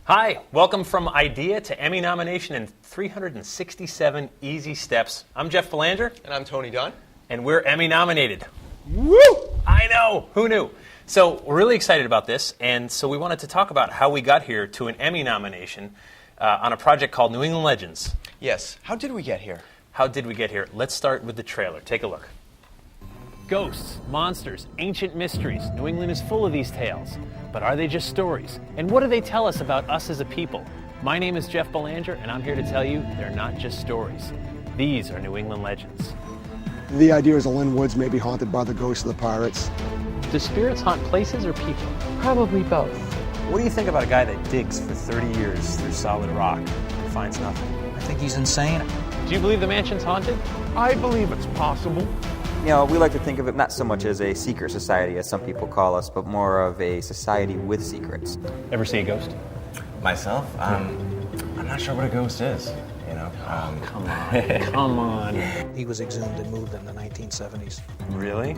Hi, welcome from idea to Emmy nomination in 367 easy steps. I'm Jeff Belanger. And I'm Tony Dunne. And we're Emmy nominated. Woo! I know, who knew? So we're really excited about this, and so we wanted to talk about how we got here to an Emmy nomination on a project called New England Legends. Yes, how did we get here? How did we get here? Let's start with the trailer. Take a look. Ghosts, monsters, ancient mysteries. New England is full of these tales. But are they just stories? And what do they tell us about us as a people? My name is Jeff Belanger, and I'm here to tell you they're not just stories. These are New England legends. The idea is the Lynn Woods may be haunted by the ghosts of the pirates. Do spirits haunt places or people? Probably both. What do you think about a guy that digs for 30 years through solid rock and finds nothing? I think he's insane. Do you believe the mansion's haunted? I believe it's possible. You know, we like to think of it not so much as a secret society, as some people call us, but more of a society with secrets. Ever see a ghost? Myself? I'm not sure what a ghost is, you know? Come on, come on. He was exhumed and moved in the 1970s. Really?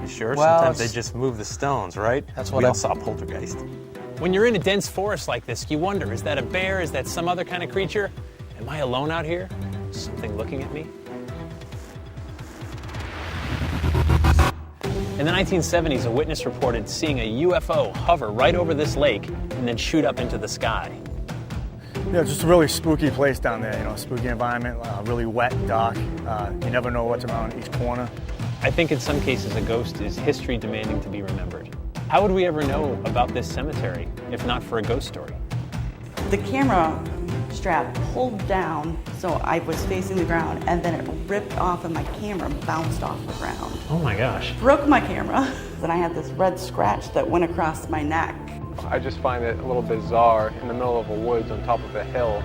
You sure? Well, Sometimes they just move the stones, right? That's what we all I- saw Poltergeist. When you're in a dense forest like this, you wonder, is that a bear? Is that some other kind of creature? Am I alone out here? Is something looking at me? In the 1970s, a witness reported seeing a UFO hover right over this lake and then shoot up into the sky. Yeah, just a really spooky place down there, you know, spooky environment, really wet, dark. You never know what's around each corner. I think in some cases a ghost is history demanding to be remembered. How would we ever know about this cemetery if not for a ghost story? The camera strap pulled down so I was facing the ground, and then it ripped off and my camera bounced off the ground. Oh my gosh. Broke my camera. Then I had this red scratch that went across my neck. I just find it a little bizarre in the middle of a woods on top of a hill,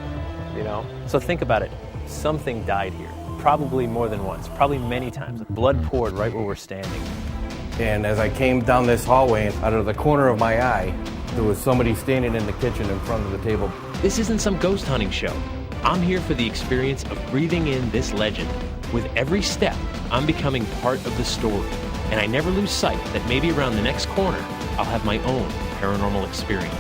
you know? So think about it. Something died here. Probably more than once. Probably many times. Blood poured right where we're standing. And as I came down this hallway, out of the corner of my eye, there was somebody standing in the kitchen in front of the table. This isn't some ghost hunting show. I'm here for the experience of breathing in this legend. With every step, I'm becoming part of the story. And I never lose sight that maybe around the next corner, I'll have my own paranormal experience.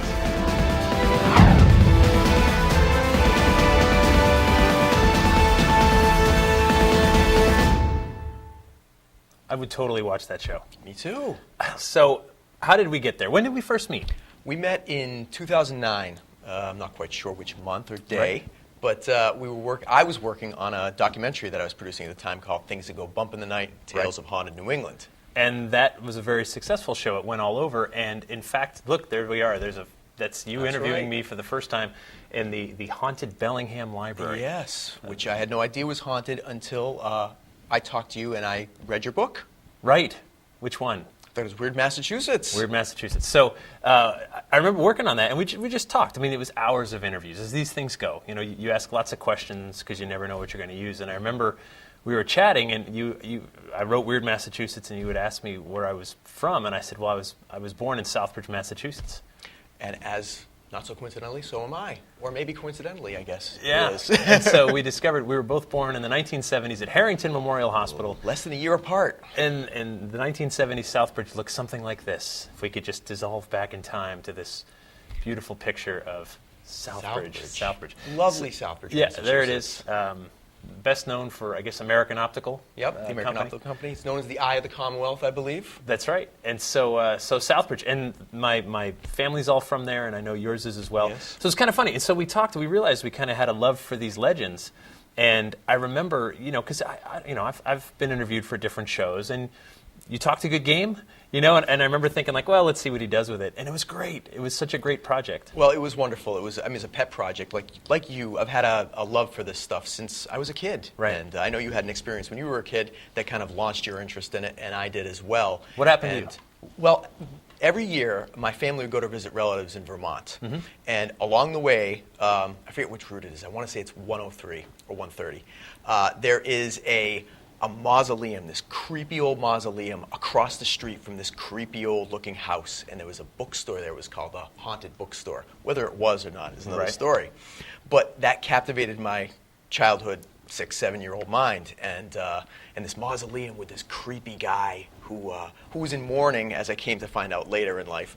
I would totally watch that show. Me too. So, how did we get there? When did we first meet? We met in 2009. I'm not quite sure which month or day, Right. but I was working on a documentary that I was producing at the time called Things That Go Bump in the Night, Tales of Haunted New England. And that was a very successful show. It went all over. And in fact, look, there we are. That's you interviewing right. me for the first time in the haunted Bellingham Library. Yes, which I had no idea was haunted until I talked to you and I read your book. Right. Which one? I thought it was Weird Massachusetts. Weird Massachusetts. So I remember working on that, and we just talked. I mean, it was hours of interviews, as these things go. You know, you ask lots of questions because you never know what you're going to use. And I remember we were chatting, and I wrote Weird Massachusetts, and you would ask me where I was from, and I said, well, I was born in Southbridge, Massachusetts. And as not so coincidentally, so am I. Or maybe coincidentally, I guess. Yeah. It is. And so we discovered we were both born in the 1970s at Harrington Memorial Hospital. Less than a year apart. And the 1970s Southbridge looked something like this. If we could just dissolve back in time to this beautiful picture of Southbridge. Lovely Southbridge. Yeah, there it is. Best known for, I guess, American Optical. Yep, the American Optical Company. It's known as the Eye of the Commonwealth, I believe. That's right. And so Southbridge, and my family's all from there, and I know yours is as well. Yes. So it's kind of funny. And so we talked, and we realized we kind of had a love for these legends. And I remember, because I've been interviewed for different shows, and you talked a good game, and I remember thinking like, well, let's see what he does with it. And it was great. It was such a great project. Well, it was wonderful. It's a pet project. Like you, I've had a love for this stuff since I was a kid. Right. And I know you had an experience when you were a kid that kind of launched your interest in it, and I did as well. What happened to you? Well, every year, my family would go to visit relatives in Vermont. Mm-hmm. And along the way, I forget which route it is. I want to say it's 103 or 130. There is a mausoleum, this creepy old mausoleum across the street from this creepy old looking house. And there was a bookstore there. It was called the Haunted Bookstore. Whether it was or not is another story. But that captivated my childhood 6, 7-year-old mind, and this mausoleum with this creepy guy who was in mourning, as I came to find out later in life,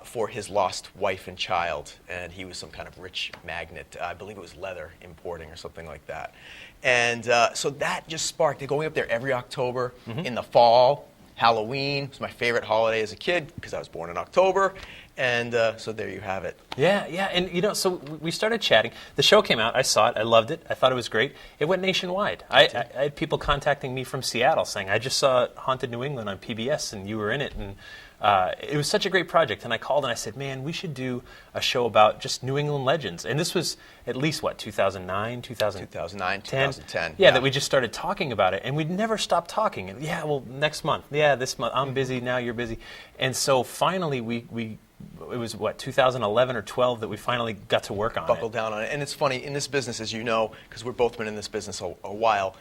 for his lost wife and child, and he was some kind of rich magnate. I believe it was leather importing or something like that. And so that just sparked going up there every October in the fall. Halloween was my favorite holiday as a kid because I was born in October. And so there you have it. Yeah, and so we started chatting. The show came out. I saw it. I loved it. I thought it was great. It went nationwide. I had people contacting me from Seattle saying, I just saw Haunted New England on PBS and you were in it. And it was such a great project. And I called and I said, man, we should do a show about just New England legends. And this was at least, 2009, 2010. Yeah, that we just started talking about it. And we'd never stopped talking. And next month. Yeah, this month. I'm busy. Now you're busy. And so finally it was 2011 or 12 that we finally got to work on Buckled down on it. And it's funny, in this business, as you know, because we've both been in this business a while,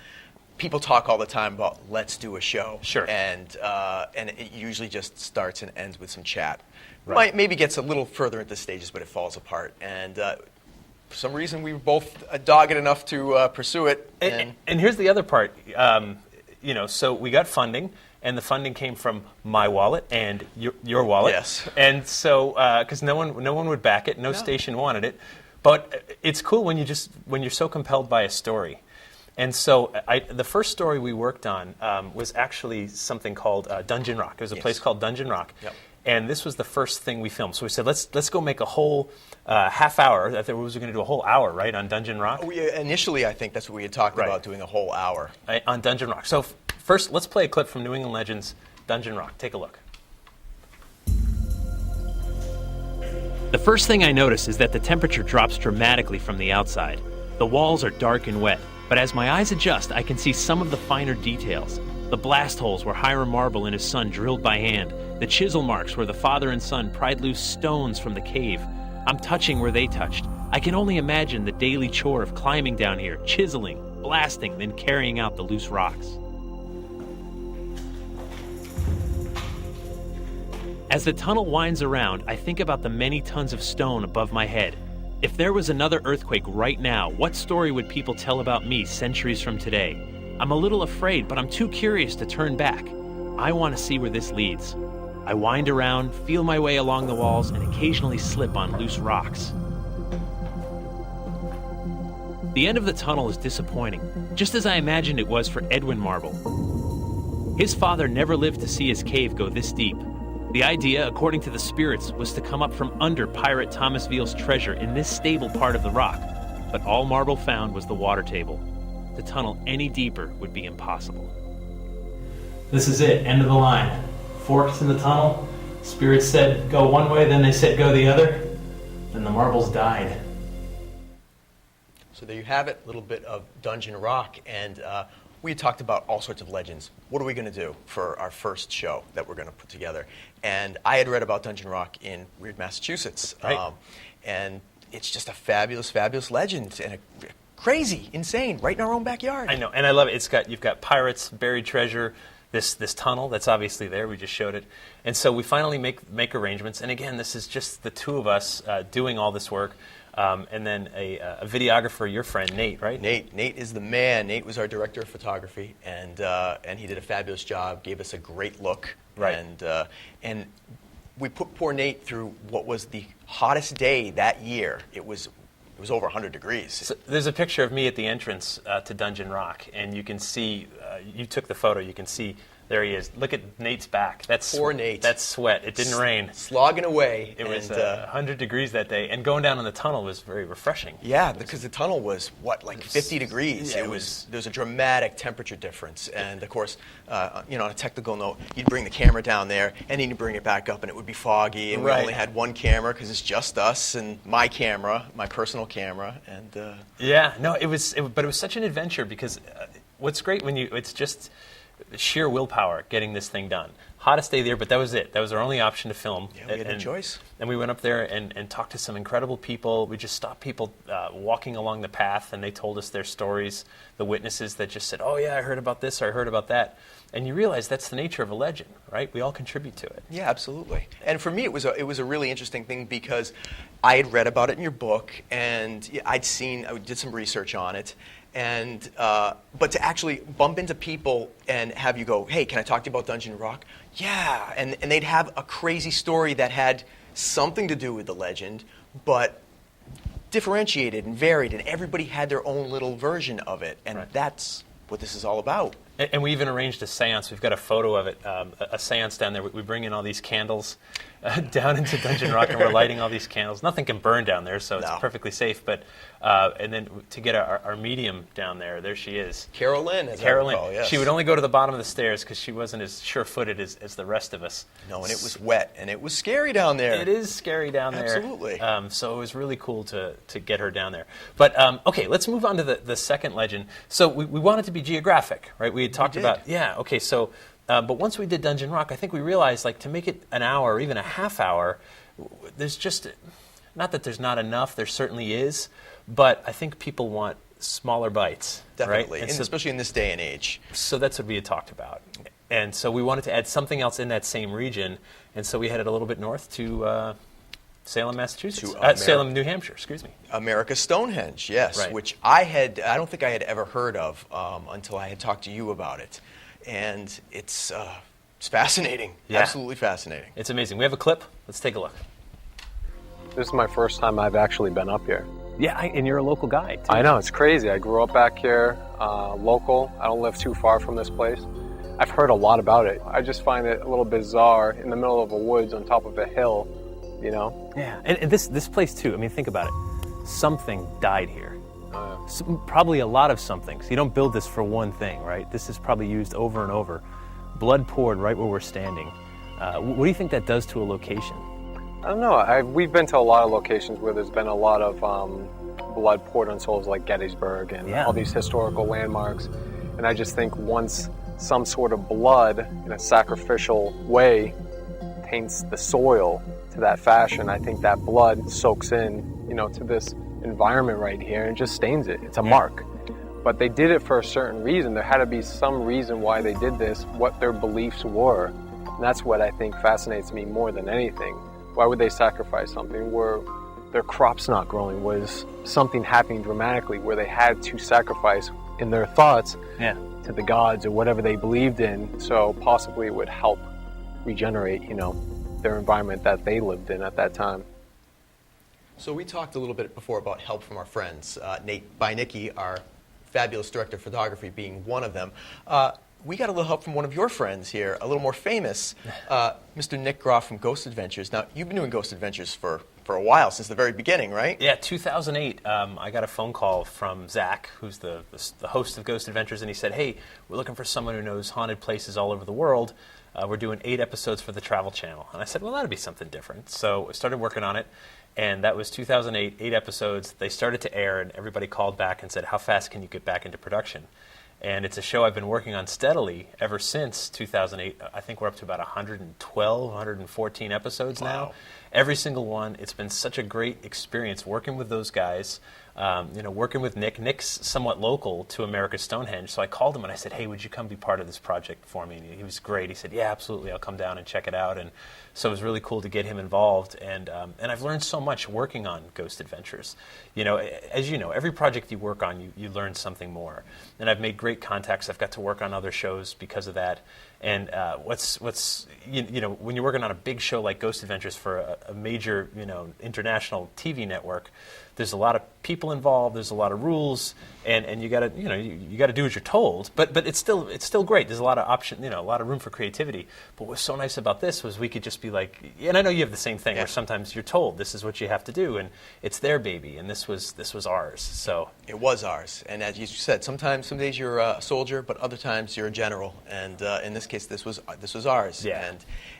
people talk all the time about let's do a show. Sure. And it usually just starts and ends with some chat. Right. Maybe gets a little further into stages, but it falls apart. And for some reason, we were both dogged enough to pursue it. And here's the other part. So we got funding. And the funding came from my wallet and your wallet. Yes. And so, because no one would back it, no station wanted it, but it's cool when you're so compelled by a story. And so, the first story we worked on was actually something called Dungeon Rock. It was a place called Dungeon Rock. Yep. And this was the first thing we filmed. So we said, let's go make a whole half hour. I think we were going to do a whole hour, right, on Dungeon Rock. Initially, I think that's what we had talked about, doing a whole hour on Dungeon Rock. So first, let's play a clip from New England Legends, Dungeon Rock. Take a look. The first thing I notice is that the temperature drops dramatically from the outside. The walls are dark and wet, but as my eyes adjust, I can see some of the finer details. The blast holes where Hiram Marble and his son drilled by hand, the chisel marks where the father and son pried loose stones from the cave. I'm touching where they touched. I can only imagine the daily chore of climbing down here, chiseling, blasting, then carrying out the loose rocks. As the tunnel winds around, I think about the many tons of stone above my head. If there was another earthquake right now, what story would people tell about me centuries from today? I'm a little afraid, but I'm too curious to turn back. I want to see where this leads. I wind around, feel my way along the walls, and occasionally slip on loose rocks. The end of the tunnel is disappointing, just as I imagined it was for Edwin Marble. His father never lived to see his cave go this deep. The idea, according to the spirits, was to come up from under Pirate Thomas Veal's treasure in this stable part of the rock, but all Marble found was the water table. To tunnel any deeper would be impossible. This is it, end of the line. Forks in the tunnel. Spirits said go one way, then they said go the other. Then the marbles died. So there you have it, a little bit of Dungeon Rock. And we talked about all sorts of legends. What are we going to do for our first show that we're going to put together? And I had read about Dungeon Rock in Weird, Massachusetts. Right. And it's just a fabulous, fabulous legend. And crazy, insane, right in our own backyard. I know, and I love it. You've got pirates, buried treasure, this tunnel that's obviously there. We just showed it. And so we finally make arrangements. And again, this is just the two of us doing all this work. And then a videographer, your friend, Nate, right? Nate is the man. Nate was our director of photography, and he did a fabulous job, gave us a great look. Right. And we put poor Nate through what was the hottest day that year. It was over 100 degrees. So there's a picture of me at the entrance to Dungeon Rock, and you can see, you took the photo, you can see, there he is. Look at Nate's back. That's poor Nate. That's sweat. It didn't rain. Slogging away. It was 100 degrees that day, and going down in the tunnel was very refreshing. Yeah, because the tunnel was, 50 degrees? Yeah, there was a dramatic temperature difference. And, of course, on a technical note, you'd bring the camera down there, and then you'd bring it back up, and it would be foggy, and we only had one camera because it's just us and my camera, my personal camera. And yeah, no, but it was such an adventure because what's great it's just sheer willpower getting this thing done. Hottest day there, but that was it. That was our only option to film. Yeah, we had no choice. And we went up there and talked to some incredible people. We just stopped people walking along the path, and they told us their stories, the witnesses that just said, oh, yeah, I heard about this or I heard about that. And you realize that's the nature of a legend, right? We all contribute to it. Yeah, absolutely. And for me, it was a really interesting thing because I had read about it in your book, and I did some research on it, And but to actually bump into people and have you go, hey, can I talk to you about Dungeon Rock? Yeah, and they'd have a crazy story that had something to do with the legend, but differentiated and varied, and everybody had their own little version of it, and that's what this is all about. And we even arranged a seance. We've got a photo of it, a seance down there. We bring in all these candles down into Dungeon Rock, and we're lighting all these candles. Nothing can burn down there, so it's perfectly safe. But and then to get our medium down there she is. Carol Lynn, as Carol I recall, Lynn. yes. She would only go to the bottom of the stairs because she wasn't as sure-footed as the rest of us. No, and it was wet, and it was scary down there. It is scary down there. Absolutely. So it was really cool to get her down there. But, okay, let's move on to the second legend. So we wanted to be geographic, right? We had talked about, so, but once we did Dungeon Rock, I think we realized, like, to make it an hour or even a half hour, there's just, not that there's not enough, there certainly is, but I think people want smaller bites. Definitely, right? and especially in this day and age. So that's what we had talked about. And so we wanted to add something else in that same region, and so we headed a little bit north to Salem, Massachusetts. Salem, New Hampshire, excuse me. America's Stonehenge, yes, Right. which I don't think I had ever heard of until I had talked to you about it. And it's fascinating, absolutely fascinating. It's amazing. We have a clip. Let's take a look. This is my first time I've actually been up here. Yeah, and you're a local guy, too. I know, it's crazy. I grew up back here, local. I don't live too far from this place. I've heard a lot about it. I just find it a little bizarre in the middle of a woods on top of a hill, you know? Yeah, and this place, too. I mean, think about it. Something died here. Probably a lot of somethings. You don't build this for one thing, right? This is probably used over and over. Blood poured right where we're standing. What do you think that does to a location? I don't know. We've been to a lot of locations where there's been a lot of blood poured on souls, like Gettysburg and all these historical landmarks. And I just think once some sort of blood in a sacrificial way taints the soil to that fashion, I think that blood soaks in, to this environment right here and just stains it. It's a mark. But they did it for a certain reason. There had to be some reason why they did this, what their beliefs were. And that's what I think fascinates me more than anything. Why would they sacrifice something where their crops not growing? Was something happening dramatically where they had to sacrifice in their thoughts to the gods or whatever they believed in, so possibly it would help regenerate, their environment that they lived in at that time. So we talked a little bit before about help from our friends. Nate Beinicki, our fabulous director of photography, being one of them. We got a little help from one of your friends here, a little more famous, Mr. Nick Groff from Ghost Adventures. Now, you've been doing Ghost Adventures for a while, since the very beginning, right? Yeah, 2008, I got a phone call from Zach, who's the host of Ghost Adventures, and he said, hey, we're looking for someone who knows haunted places all over the world. We're doing 8 episodes for the Travel Channel. And I said, well, that'd be something different. So I started working on it, and that was 2008, 8 episodes. They started to air, and everybody called back and said, how fast can you get back into production? And it's a show I've been working on steadily ever since 2008. I think we're up to about 112, 114 episodes now. Every single one. It's been such a great experience working with those guys, working with Nick. Nick's somewhat local to America's Stonehenge, so I called him and I said, hey, would you come be part of this project for me? And he was great. He said, yeah, absolutely, I'll come down and check it out. And so it was really cool to get him involved. And I've learned so much working on Ghost Adventures. As you know, every project you work on, you learn something more. And I've made great contacts. I've got to work on other shows because of that. And when you're working on a big show like Ghost Adventures for a major, international TV network, there's a lot of people involved. There's a lot of rules, and you got to, you got to do what you're told. But it's still great. There's a lot of option, a lot of room for creativity. But what's so nice about this was we could just be like, and I know you have the same thing where sometimes you're told this is what you have to do, and it's their baby, and this was ours. So it was ours, and as you said, some days you're a soldier, but other times you're a general, and in this case, this was ours. Yeah.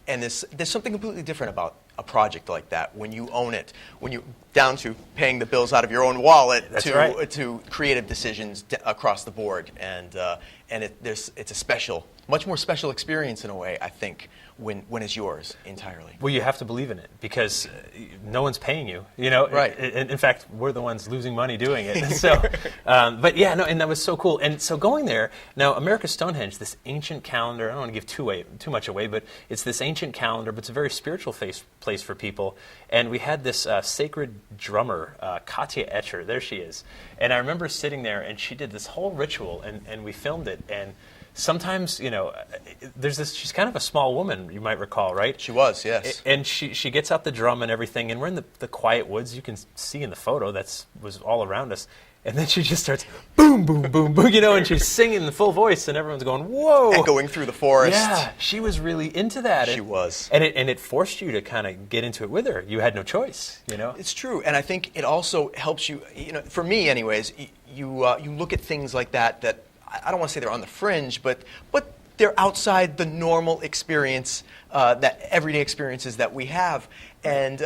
And there's something completely different about a project like that when you own it, when you're down to paying the bills out of your own wallet to creative decisions across the board, and it's a much more special experience in a way, I think, when it's yours entirely. Well, you have to believe in it because no one's paying you. Right. In fact, we're the ones losing money doing it. So, and that was so cool. And so going there now, America's Stonehenge, this ancient calendar. I don't want to give too much away, but it's this ancient calendar, but it's a very spiritual place for people. And we had this sacred drummer, Katya Etcher. There she is. And I remember sitting there, and she did this whole ritual, and we filmed it. And sometimes, there's this, she's kind of a small woman, you might recall, right? She was, yes. And she gets out the drum and everything, and we're in the quiet woods. You can see in the photo, was all around us. And then she just starts boom, boom, boom, boom, and she's singing in full voice, and everyone's going, whoa. Echoing through the forest. Yeah, she was really into that. She was. And it forced you to kind of get into it with her. You had no choice, It's true, and I think it also helps you, for me anyways, you look at things like that I don't want to say they're on the fringe, but they're outside the normal experience, that everyday experiences that we have. And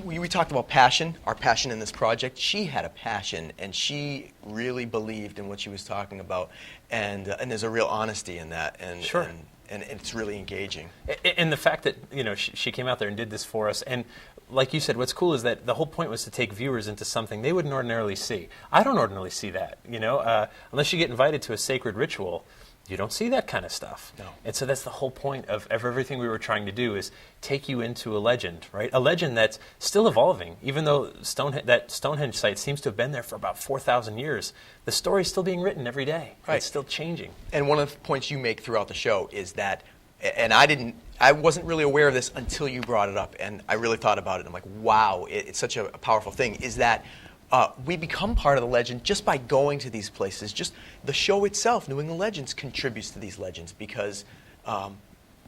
we talked about passion, our passion in this project. She had a passion, and she really believed in what she was talking about. And there's a real honesty in that. And, sure. And it's really engaging. And the fact that she came out there and did this for us, and like you said, what's cool is that the whole point was to take viewers into something they wouldn't ordinarily see. I don't ordinarily see that, unless you get invited to a sacred ritual. You don't see that kind of stuff. No. And so that's the whole point of everything we were trying to do, is take you into a legend, right? A legend that's still evolving. Even though that Stonehenge site seems to have been there for about 4,000 years, the story's still being written every day. Right. It's still changing. And one of the points you make throughout the show is that, and I wasn't really aware of this until you brought it up, and I really thought about it. I'm like, wow, it's such a powerful thing, is that we become part of the legend just by going to these places. Just the show itself, New England Legends, contributes to these legends because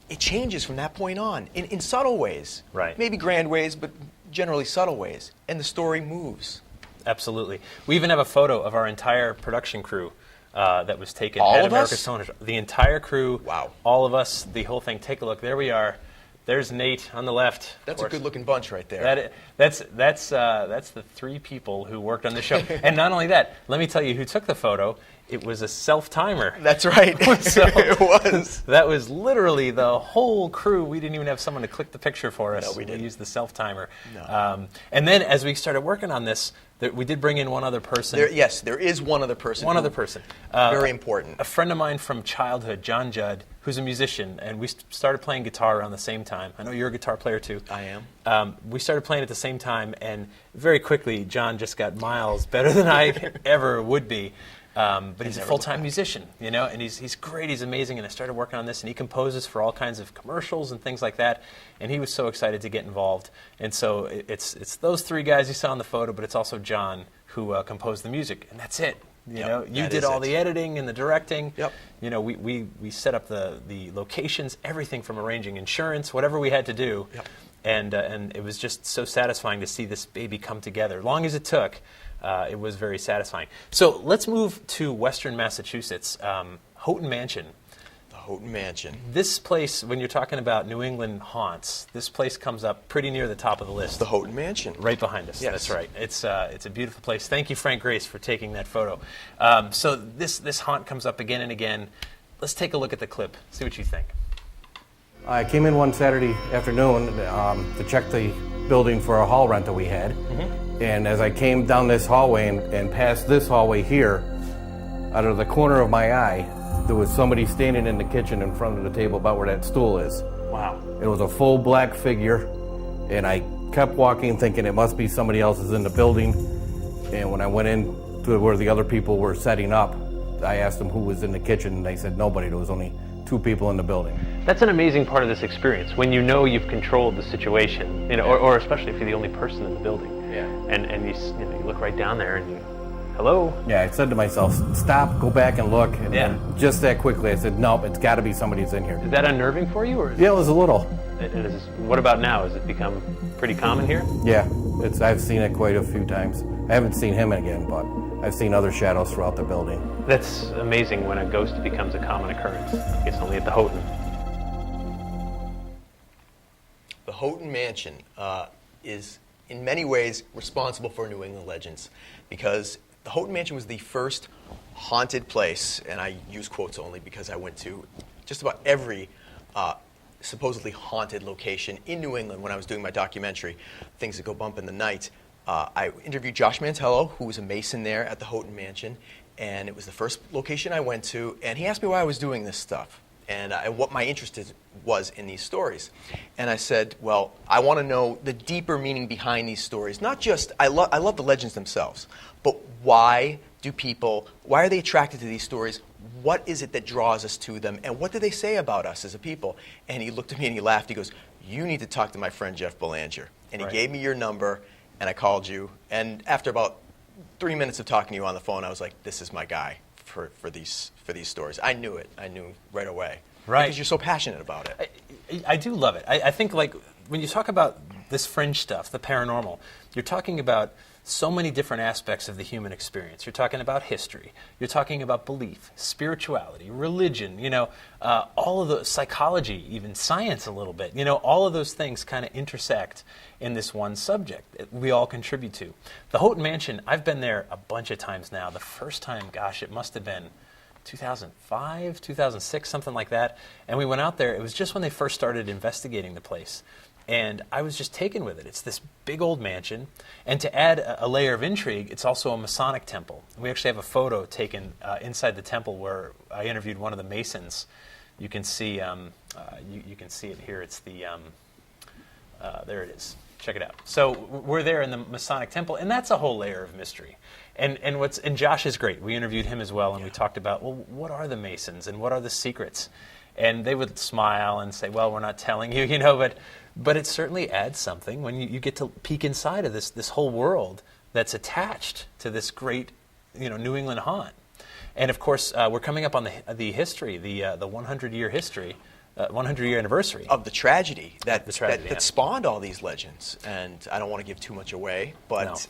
it changes from that point on in subtle ways. Right. Maybe grand ways, but generally subtle ways. And the story moves. Absolutely. We even have a photo of our entire production crew that was taken all at of America's us? Stonehenge. The entire crew. Wow. All of us, the whole thing. Take a look. There we are. There's Nate on the left. That's a good-looking bunch right there. That's the three people who worked on the show. And not only that, let me tell you who took the photo. It was a self-timer. That's right. So, it was. That was literally the whole crew. We didn't even have someone to click the picture for us. No, we didn't. We used the self-timer. No. And then as we started working on this, we did bring in one other person. There is one other person. One other person. Very important. A friend of mine from childhood, John Judd, who's a musician, and we started playing guitar around the same time. I know you're a guitar player too. I am. We started playing at the same time, and very quickly, John just got miles better than I ever would be. But he's a full-time musician, and he's great, he's amazing, and I started working on this, and he composes for all kinds of commercials and things like that, and he was so excited to get involved. And so it's those three guys you saw in the photo, but it's also John who composed the music, and that's it. You did all the editing and the directing. Yep. We set up the locations, everything from arranging insurance, whatever we had to do. Yep. And it was just so satisfying to see this baby come together. Long as it took, it was very satisfying. So let's move to Western Massachusetts, Houghton Mansion. The Houghton Mansion. This place, when you're talking about New England haunts, this place comes up pretty near the top of the list. The Houghton Mansion. Right behind us. Yes. That's right. It's a beautiful place. Thank you, Frank Grace, for taking that photo. So this haunt comes up again and again. Let's take a look at the clip. See what you think. I came in one Saturday afternoon to check the building for a hall rental we had. Mm-hmm. And as I came down this hallway and past this hallway here, out of the corner of my eye, there was somebody standing in the kitchen in front of the table about where that stool is. Wow. It was a full black figure, and I kept walking thinking it must be somebody else is in the building. And when I went in to where the other people were setting up, I asked them who was in the kitchen, and they said nobody. There was only 2 people in the building. That's an amazing part of this experience, when you know you've controlled the situation, or especially if you're the only person in the building. Yeah. And you look right down there and you, hello? Yeah, I said to myself, stop, go back and look. And then just that quickly, I said, nope, it's got to be somebody's in here. Is that unnerving for you? Or Yeah, it was a little. What about now? Has it become pretty common here? Yeah, I've seen it quite a few times. I haven't seen him again, but I've seen other shadows throughout the building. That's amazing when a ghost becomes a common occurrence. I guess only at the Houghton. The Houghton Mansion is in many ways responsible for New England Legends, because the Houghton Mansion was the first haunted place, and I use quotes only because I went to just about every supposedly haunted location in New England when I was doing my documentary, Things That Go Bump in the Night. I interviewed Josh Mantello, who was a mason there at the Houghton Mansion, and it was the first location I went to, and he asked me why I was doing this stuff. and what my interest was in these stories. And I said, well, I want to know the deeper meaning behind these stories. Not just, I love the legends themselves, but why are they attracted to these stories? What is it that draws us to them? And what do they say about us as a people? And he looked at me and he laughed. He goes, you need to talk to my friend Jeff Belanger. And he gave me your number, and I called you. And after about 3 minutes of talking to you on the phone, I was like, this is my guy for these stories. I knew it. I knew right away. Right. Because you're so passionate about it. I do love it. I think, like, when you talk about this fringe stuff, the paranormal, you're talking about so many different aspects of the human experience. You're talking about history. You're talking about belief, spirituality, religion, all of the psychology, even science a little bit. All of those things kind of intersect in this one subject that we all contribute to. The Houghton Mansion, I've been there a bunch of times now. The first time, gosh, it must have been 2005, 2006, something like that. And we went out there. It was just when they first started investigating the place. And I was just taken with it. It's this big old mansion. And to add a layer of intrigue, it's also a Masonic temple. We actually have a photo taken inside the temple where I interviewed one of the Masons. You can see you can see it here. It's the there it is. Check it out. So we're there in the Masonic temple, and that's a whole layer of mystery. And Josh is great. We interviewed him as well, and we talked about, well, what are the Masons and what are the secrets? And they would smile and say, well, we're not telling you, but it certainly adds something when you get to peek inside of this whole world that's attached to this great, New England haunt. And of course, we're coming up on the history, the 100-year history, 100-year anniversary of the tragedy that yeah. spawned all these legends. And I don't want to give too much away, but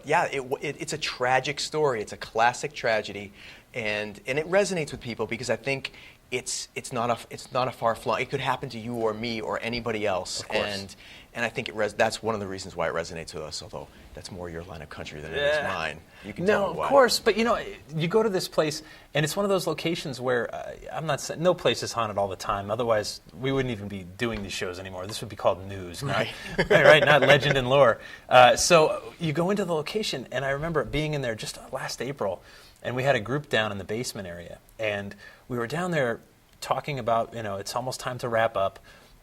yeah, it's a tragic story. It's a classic tragedy, and it resonates with people because I think it's not a far flung. It could happen to you or me or anybody else, of course. And I think that's one of the reasons why it resonates with us. Although that's more your line of country than it is mine. You can tell me why. Of course, but you go to this place, and it's one of those locations where I'm not saying no place is haunted all the time. Otherwise, we wouldn't even be doing these shows anymore. This would be called news, right? Right, not legend and lore. So you go into the location, and I remember being in there just last April, and we had a group down in the basement area, and we were down there talking about, it's almost time to wrap up,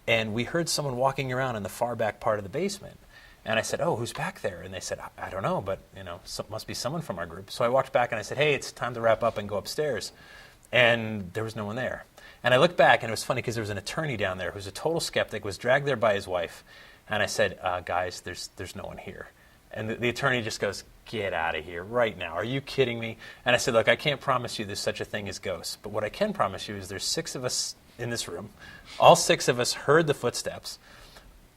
and we heard someone walking around in the far back part of the basement. And I said, oh, who's back there? And they said, I don't know, but, must be someone from our group. So I walked back and I said, hey, it's time to wrap up and go upstairs. And there was no one there. And I looked back, and it was funny because there was an attorney down there who's a total skeptic, was dragged there by his wife. And I said, guys, there's no one here. And the attorney just goes, get out of here right now. Are you kidding me? And I said, look, I can't promise you there's such a thing as ghosts. But what I can promise you is there's 6 of us in this room. All 6 of us heard the footsteps,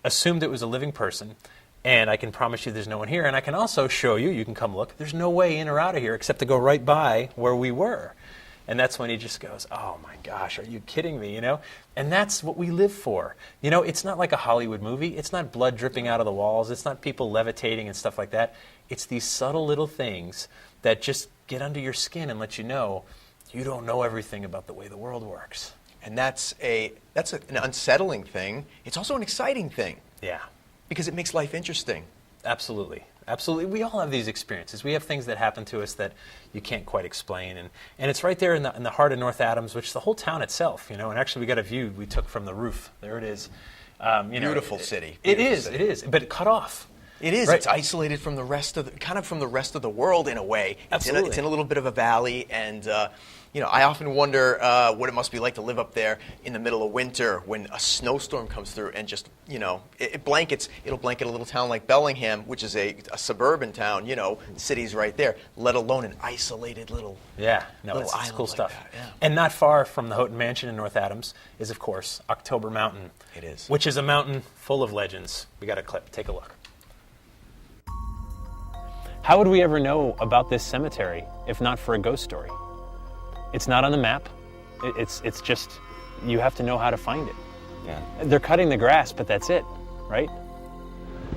assumed it was a living person, and I can promise you there's no one here. And I can also show you, you can come look, there's no way in or out of here except to go right by where we were. And that's when he just goes, oh my gosh, are you kidding me, And that's what we live for. It's not like a Hollywood movie. It's not blood dripping out of the walls. It's not people levitating and stuff like that. It's these subtle little things that just get under your skin and let you know you don't know everything about the way the world works. And that's an unsettling thing. It's also an exciting thing. Yeah. Because it makes life interesting. Absolutely. Absolutely. We all have these experiences. We have things that happen to us that you can't quite explain. And it's right there in the heart of North Adams, which is the whole town itself, And actually we got a view we took from the roof. There it is. Beautiful city. It is. But cut off. It is. Right. It's isolated from the rest of the world in a way. Absolutely. It's in a little bit of a valley, and I often wonder what it must be like to live up there in the middle of winter when a snowstorm comes through and just it'll blanket a little town like Bellingham, which is a suburban town. City's right there, let alone an isolated little it's cool stuff. Like that, yeah. And not far from the Houghton Mansion in North Adams is, of course, October Mountain. It is, which is a mountain full of legends. We got a clip. Take a look. How would we ever know about this cemetery if not for a ghost story? It's not on the map. It's just, you have to know how to find it. Yeah. They're cutting the grass, but that's it, right?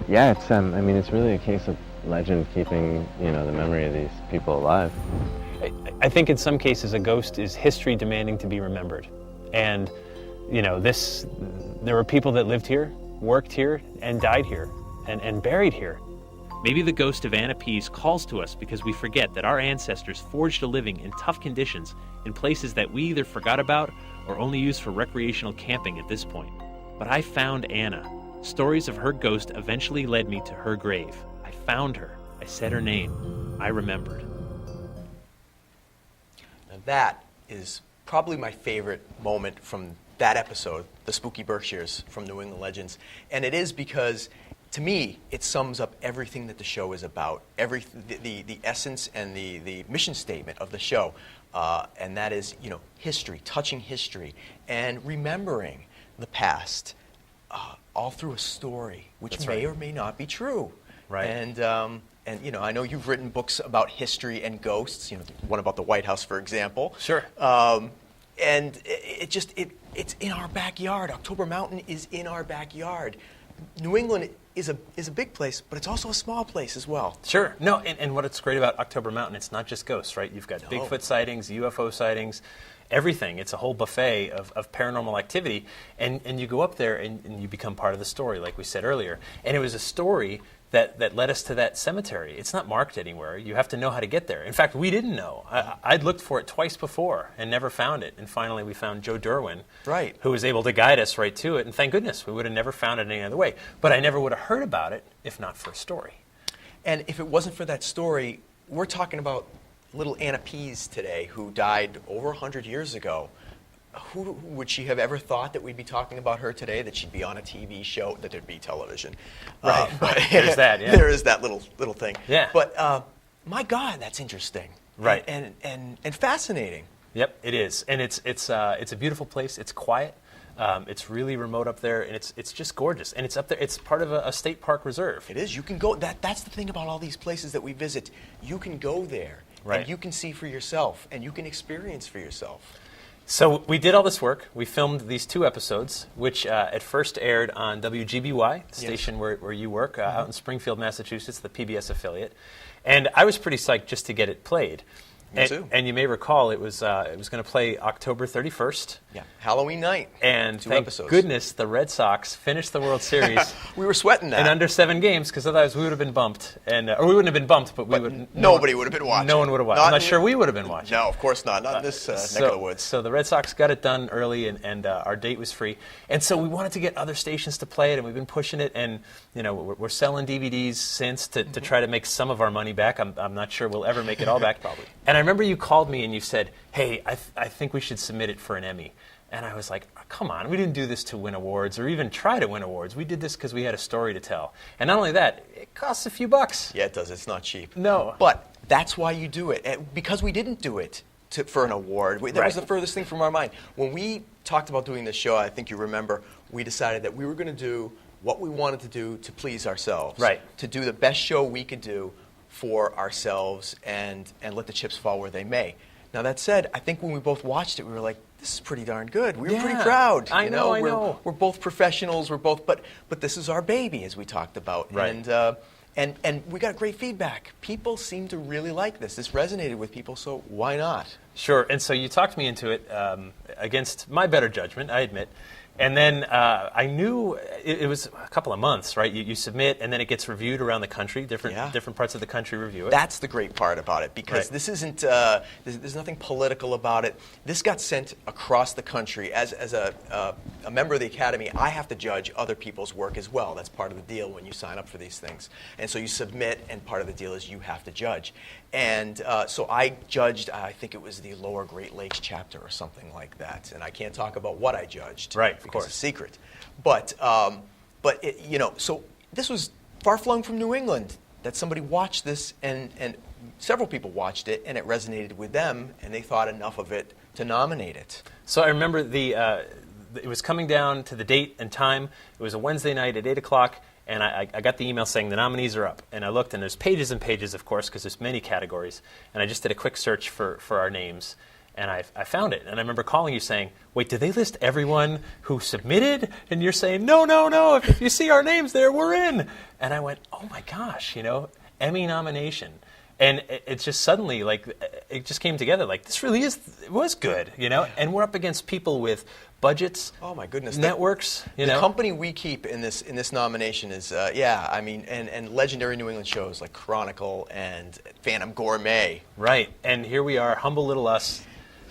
Yeah, it's it's really a case of legend keeping, the memory of these people alive. I think in some cases a ghost is history demanding to be remembered. And, there were people that lived here, worked here, and died here, and buried here. Maybe the ghost of Anna Pease calls to us because we forget that our ancestors forged a living in tough conditions in places that we either forgot about or only use for recreational camping at this point. But I found Anna. Stories of her ghost eventually led me to her grave. I found her. I said her name. I remembered. Now that is probably my favorite moment from that episode, the Spooky Berkshires from New England Legends. And it is because, to me, it sums up everything that the show is about, the essence and the mission statement of the show. And that is, history, touching history, and remembering the past, all through a story, which may or may not be true. Right. And I know you've written books about history and ghosts. One about the White House, for example. Sure. And it's in our backyard. October Mountain is in our backyard. New England is a big place, but it's also a small place as well. Sure. No, and what's great about October Mountain, it's not just ghosts, right? You've got Bigfoot sightings, UFO sightings, everything. It's a whole buffet of paranormal activity. And you go up there and you become part of the story, like we said earlier. And it was a story that led us to that cemetery. It's not marked anywhere. You have to know how to get there. In fact, we didn't know. I'd looked for it twice before and never found it. And finally we found Joe Derwin, who was able to guide us right to it. And thank goodness, we would have never found it any other way. But I never would have heard about it if not for a story. And if it wasn't for that story, we're talking about little Anna Pease today, who died over 100 years ago. Who would she have ever thought that we'd be talking about her today, that she'd be on a TV show, that there'd be television? Right. But there's that, yeah. There is that little thing. Yeah. But my God, that's interesting. Right. And fascinating. Yep, it is. And it's a beautiful place. It's quiet. It's really remote up there, and it's just gorgeous. And it's up there. It's part of a state park reserve. It is. You can go. That's the thing about all these places that we visit. You can go there, and you can see for yourself, and you can experience for yourself. So we did all this work. We filmed these 2 episodes, which at first aired on WGBY, the station where you work, out in Springfield, Massachusetts, the PBS affiliate. And I was pretty psyched just to get it played. Me too. And you may recall it was going to play October 31st. Yeah, Halloween night. And 2 thank episodes. Goodness the Red Sox finished the World Series. We were sweating that. In under 7 games, because otherwise we would have been bumped. And or we wouldn't have been bumped, but we would. Nobody would have been watching. No one would have watched. I'm not sure we would have been watching. No, of course not. Not in this neck of the woods. So the Red Sox got it done early, and our date was free. And so we wanted to get other stations to play it, and we've been pushing it. And we're selling DVDs since to try to make some of our money back. I'm not sure we'll ever make it all back. Probably. And I remember you called me and you said, hey, I think we should submit it for an Emmy. And I was like, oh, come on, we didn't do this to win awards or even try to win awards. We did this because we had a story to tell. And not only that, it costs a few bucks. Yeah, it does. It's not cheap. No. But that's why you do it. Because we didn't do it for an award. That was the furthest thing from our mind. When we talked about doing this show, I think you remember, we decided that we were going to do what we wanted to do to please ourselves. Right. To do the best show we could do for ourselves and let the chips fall where they may. Now, that said, I think when we both watched it, we were like, this is pretty darn good. We were pretty proud. I know. We're both professionals. But this is our baby, as we talked about. Right. And we got great feedback. People seem to really like this. This resonated with people, so why not? Sure. And so you talked me into it against my better judgment, I admit. And then I knew it was a couple of months, right? You submit, and then it gets reviewed around the country. Different parts of the country review it. That's the great part about it, because this isn't. There's nothing political about it. This got sent across the country. As a member of the Academy, I have to judge other people's work as well. That's part of the deal when you sign up for these things. And so you submit, and part of the deal is you have to judge. And so I judged, I think it was the Lower Great Lakes chapter or something like that. And I can't talk about what I judged. Right. Because it's a secret. But so this was far-flung from New England, that somebody watched this, and several people watched it, and it resonated with them, and they thought enough of it to nominate it. So I remember it was coming down to the date and time. It was a Wednesday night at 8 o'clock, and I got the email saying the nominees are up. And I looked, and there's pages and pages, of course, because there's many categories. And I just did a quick search for our names. And I found it. And I remember calling you saying, wait, did they list everyone who submitted? And you're saying, no. If you see our names there, we're in. And I went, oh, my gosh, Emmy nomination. And it's just suddenly, like, it just came together. Like, this really was good, you know? And we're up against people with budgets. Oh, my goodness. Networks, the company we keep in this nomination is, I mean, and legendary New England shows like Chronicle and Phantom Gourmet. Right. And here we are, humble little us,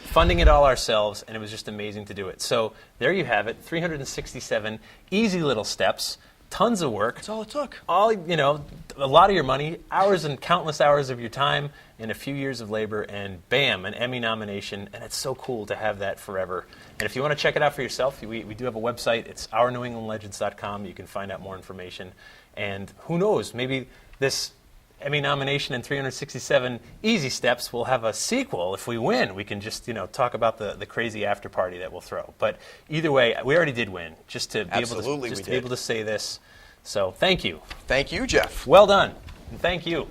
funding it all ourselves, and it was just amazing to do it. So there you have it, 367 easy little steps. Tons of work. That's all it took. A lot of your money, hours and countless hours of your time, and a few years of labor, and bam, an Emmy nomination. And it's so cool to have that forever. And if you want to check it out for yourself, we do have a website. It's ournewenglandlegends.com. You can find out more information. And who knows, maybe this Emmy nomination and 367 easy steps will have a sequel. If we win, we can just talk about the crazy after party that we'll throw. But either way, we already did win. Just to be able to say this. So thank you. Thank you, Jeff. Well done. And thank you.